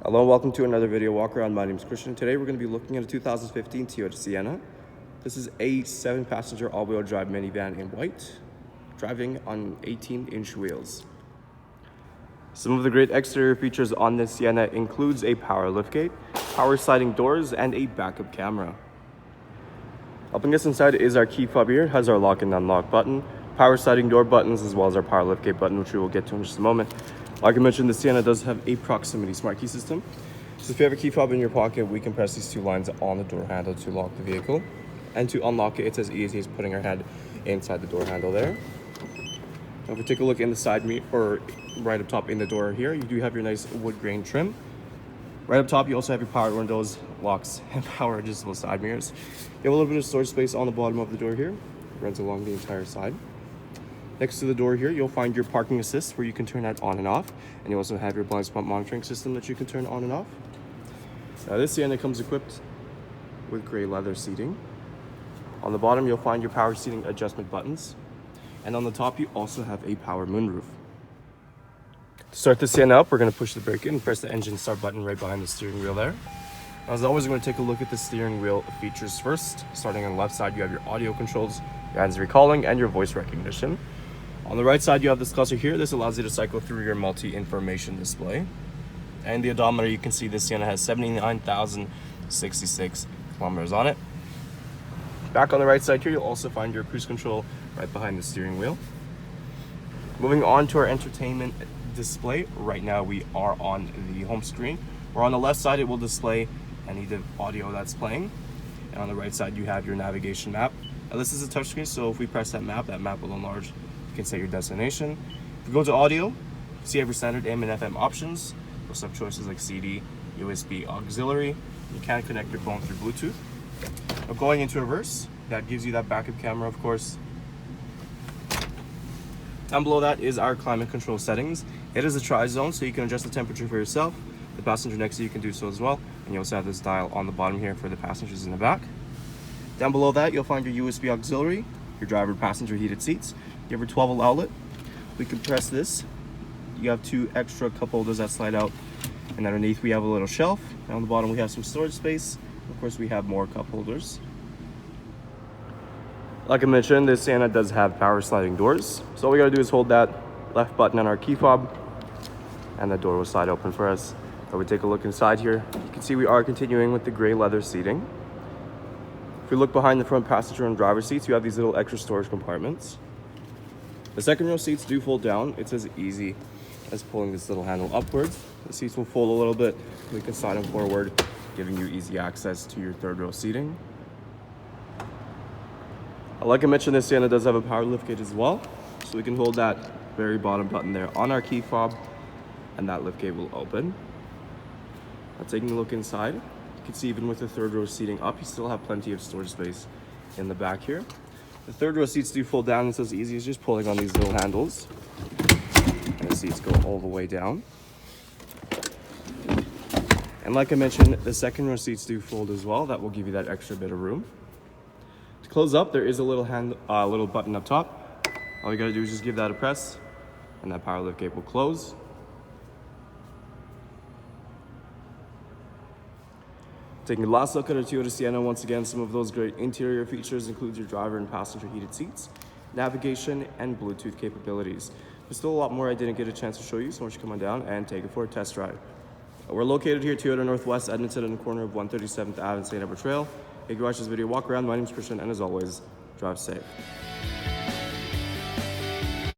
Hello and welcome to another video walk around. My name is Christian. Today we're going to be looking at a 2015 Toyota Sienna. This is a 7-passenger all-wheel drive minivan in white, driving on 18-inch wheels. Some of the great exterior features on this Sienna includes a power liftgate, power sliding doors, and a backup camera. Helping us inside is our key fob here. It has our lock and unlock button, power sliding door buttons, as well as our power liftgate button, which we will get to in just a moment. Like I mentioned, the Sienna does have a proximity smart key system. So if you have a key fob in your pocket, we can press these two lines on the door handle to lock the vehicle. And to unlock it, it's as easy as putting our hand inside the door handle there. Now if we take a look in the side mirror, or right up top in the door here, you do have your nice wood grain trim. Right up top, you also have your power windows, locks, and power adjustable side mirrors. You have a little bit of storage space on the bottom of the door here. It runs along the entire side. Next to the door here, you'll find your parking assist where you can turn that on and off. And you also have your blind spot monitoring system that you can turn on and off. Now this Sienna comes equipped with gray leather seating. On the bottom, you'll find your power seating adjustment buttons. And on the top, you also have a power moonroof. To start the Sienna up, we're going to push the brake in and press the engine start button right behind the steering wheel there. As always, we're going to take a look at the steering wheel features first. Starting on the left side, you have your audio controls, your hands-free calling, and your voice recognition. On the right side, you have this cluster here. This allows you to cycle through your multi-information display. And the odometer, you can see this Sienna has 79,066 kilometers on it. Back on the right side here, you'll also find your cruise control right behind the steering wheel. Moving on to our entertainment display. Right now, we are on the home screen. Where on the left side, it will display any of the audio that's playing. And on the right side, you have your navigation map. Now, this is a touchscreen, so if we press that map will enlarge. You can set your destination. If you go to audio, you see every standard AM and FM options. You also have choices like CD, USB, auxiliary. You can connect your phone through Bluetooth. Now going into reverse, that gives you that backup camera, of course. Down below that is our climate control settings. It is a tri-zone, so you can adjust the temperature for yourself. The passenger next to you can do so as well. And you also have this dial on the bottom here for the passengers in the back. Down below that, you'll find your USB auxiliary, your driver passenger heated seats. You have your 12-volt outlet. We can press this. You have two extra cup holders that slide out. And underneath we have a little shelf. And on the bottom we have some storage space. Of course, we have more cup holders. Like I mentioned, this Sienna does have power sliding doors. So all we gotta do is hold that left button on our key fob and the door will slide open for us. So we take a look inside here. You can see we are continuing with the gray leather seating. If we look behind the front passenger and driver seats, you have these little extra storage compartments. The second row seats do fold down. It's as easy as pulling this little handle upwards. The seats will fold a little bit. We can slide them forward, giving you easy access to your third row seating. Like I mentioned, this Sienna does have a power liftgate as well. So we can hold that very bottom button there on our key fob and that liftgate will open. Now taking a look inside, you can see even with the third row seating up, you still have plenty of storage space in the back here. The third row seats do fold down. It's as easy as just pulling on these little handles. And the seats go all the way down. And like I mentioned, the second row seats do fold as well. That will give you that extra bit of room. To close up, there is a little little button up top. All you gotta do is just give that a press and that power liftgate will close. Taking a last look at our Toyota Sienna, once again, some of those great interior features include your driver and passenger heated seats, navigation, and Bluetooth capabilities. There's still a lot more I didn't get a chance to show you, so why don't you come on down and take it for a test drive. We're located here at Toyota Northwest Edmonton in the corner of 137th Ave and St.Albert Trail. If you watch this video, walk around. My name is Christian, and as always, drive safe.